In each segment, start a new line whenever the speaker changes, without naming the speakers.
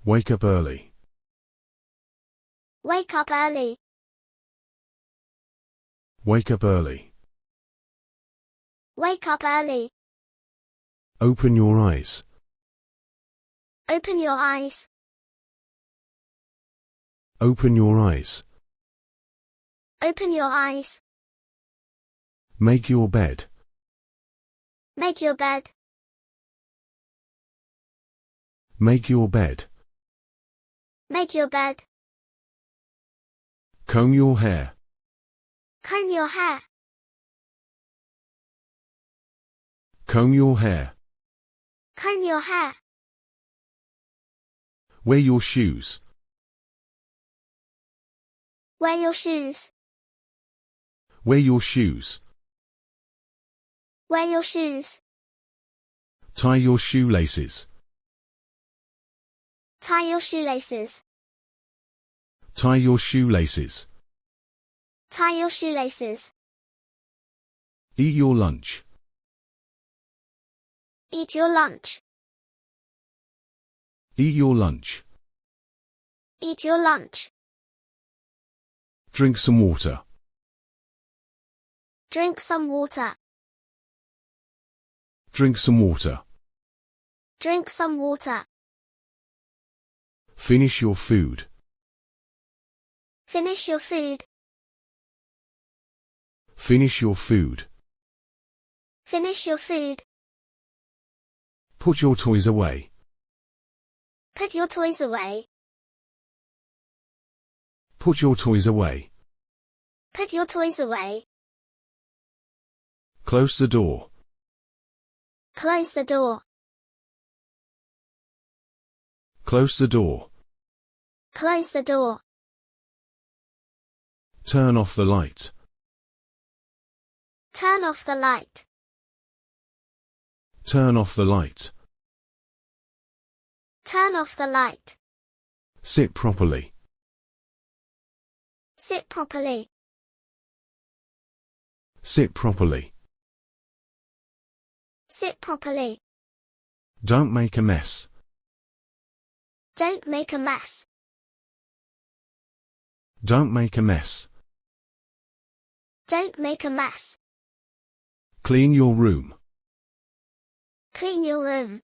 Wake up early.
Wake up early.
Wake up early.
Wake up early.
Open your eyes.
Open your eyes.
Open your eyes.
Open your eyes.
Make your bed.
Make your bed.
Make your bed.
Make your bed.
Comb your hair.
Comb your hair.
Comb your hair.
Comb your hair.
Wear your shoes.
Wear your shoes.
Wear your shoes.
Wear your shoes.
Tie your shoelaces.
Tie your shoelaces.
Tie your shoelaces.
Tie your shoelaces.
Eat your lunch.
Eat your lunch.
Eat your lunch.
Eat your lunch.
Drink some water.
Drink some water.
Drink some water.
Drink some water.
Finish your food.
Finish your food.
Finish your food.
Finish your food.
Put your toys away.
Put your toys away.
Put your toys away.
Put your toys away.
Close the door.
Close the door.
Close the door.
Close the door.
Turn off the light.
Turn off the light.
Turn off the light.
Turn off the light.
Sit properly.
Sit properly.
Sit properly.
Sit properly.
Don't make a mess.
Don't make a mess.
Don't make a mess.
Don't make a mess.
Clean your room.
Clean your room.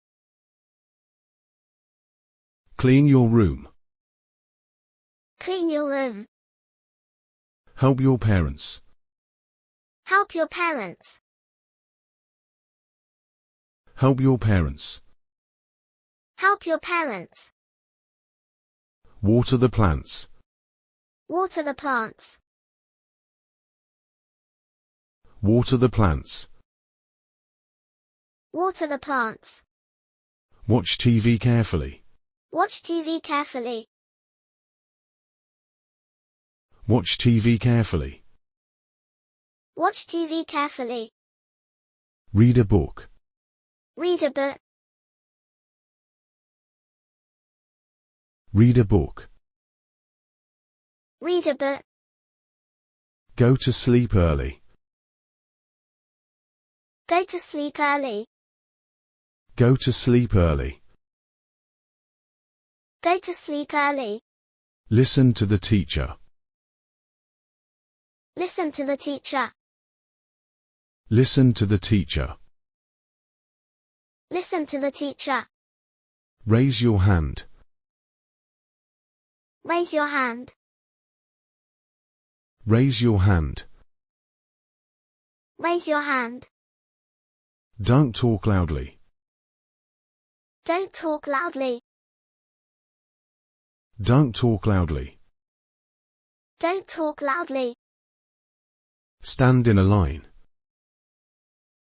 Clean your room.
Clean your room.
Help your parents.
Help your parents.
Help your parents.
Help your parents.
Water the plants.
Water the plants.
Water the plants.
Water the plants.
Watch TV carefully.
Watch TV carefully.
Watch TV carefully.
Watch TV carefully.
Read a book.
Read a book.
Read a book.
Read a book.
Go to sleep early.
Go to sleep early.
Go to sleep early.
Go to sleep early.
Listen to the teacher.
Listen to the teacher.
Listen to the teacher.
Listen to the teacher.
Raise your hand.
Raise your hand.
Raise your hand.
Raise your hand.
Don't talk loudly.
Don't talk loudly.
Don't talk loudly.
Don't talk loudly.
Stand in a line.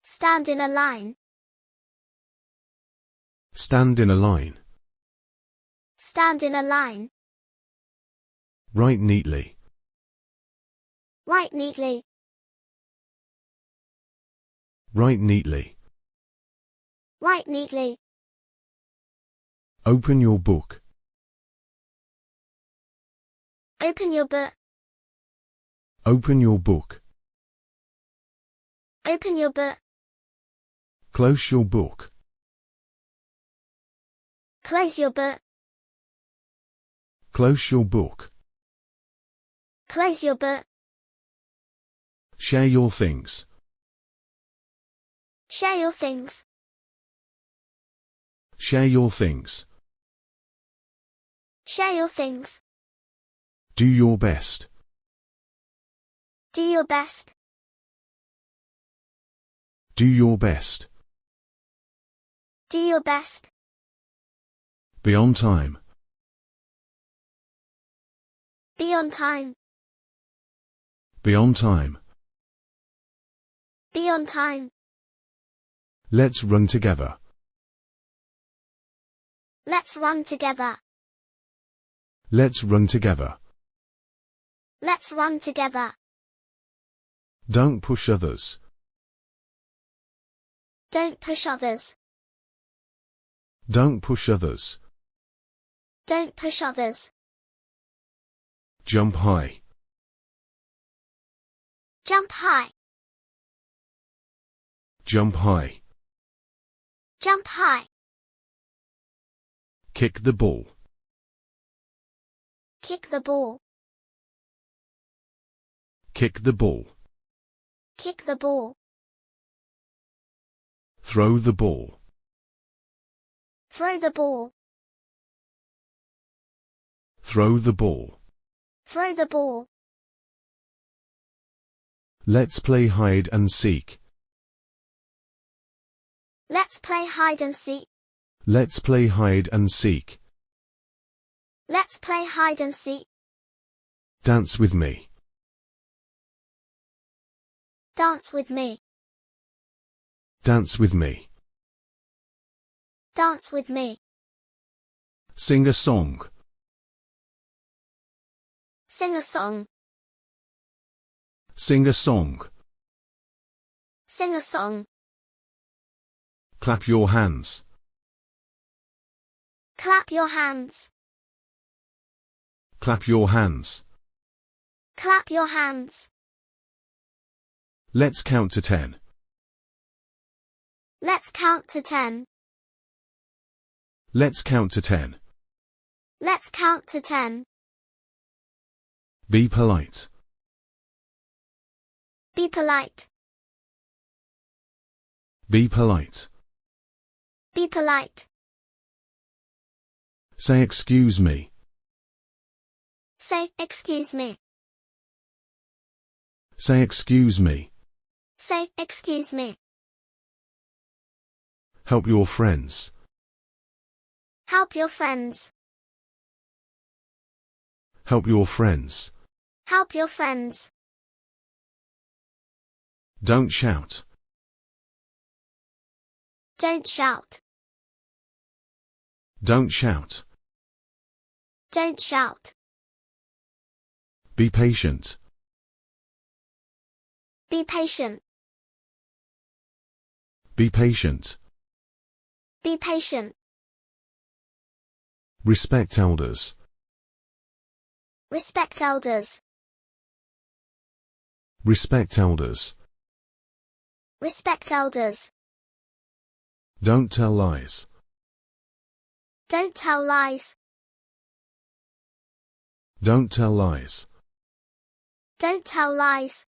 Stand in a line.
Stand in a line.
Stand in a line.
Write neatly.
Write neatly.
Write neatly.
Write neatly.
Open your book.
Open your book.
Open your book.
Open your book.
Close your book.
Close your book.
Close your book.
Close your book.
Share your things.
Share your things.
Share your things.
Share your things.
Do your best.
Do your best.
Do your best.
Do your best.
Be on time.
Be on time.
Be on time.
Be on time.
Let's run together.
Let's run together.
Let's run together.
Let's run together.
Don't push others.
Don't push others.
Don't push others.
Don't push others.
Jump high.
Jump high.
Jump high.
Jump high.
Kick the ball.
Kick the ball.
Kick the ball.
Kick the ball.
Throw the ball.
Throw the ball.
Throw the ball.
Throw the ball.
Let's play hide and seek.
Let's play hide and seek.
Let's play hide and seek.
Let's play hide and seek.
Dance with me.
Dance with me.
Dance with me.
Dance with me.
Sing a song.
Sing a song.
Sing a song.
Sing a song.
Clap your hands.
Clap your hands.
Clap your hands.
Clap your hands.
Let's count to 10.
Let's count to 10.
Let's count to 10.
Let's count to 10.
Be polite.
Be polite.
Be polite.
Be polite.
Say excuse me.
Say, excuse me.
Say excuse me.
Say, excuse me.
Help your friends.
Help your friends.
Help your friends.
Help your friends.
Don't shout.
Don't shout.
Don't shout.
Don't shout.
Be patient.
Be patient.
Be patient.
Be patient.
Respect elders.
Respect elders.
Respect elders.
Respect elders.
Don't tell lies.
Don't tell lies.
Don't tell lies.
Don't tell lies.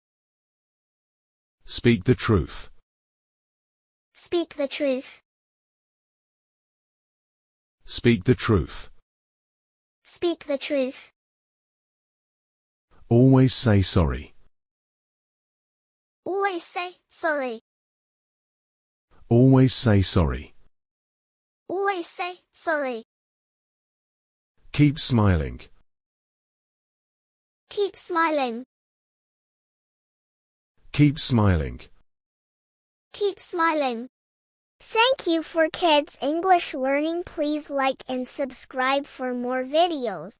Speak the truth.
Speak the truth.
Speak the truth.
Speak the truth.
Always say sorry.
Always say sorry.
Always say sorry.
Always say sorry.
Keep smiling.
Keep smiling.
Keep smiling.
Keep smiling. Thank you for Kids English Learning. Please like and subscribe for more videos.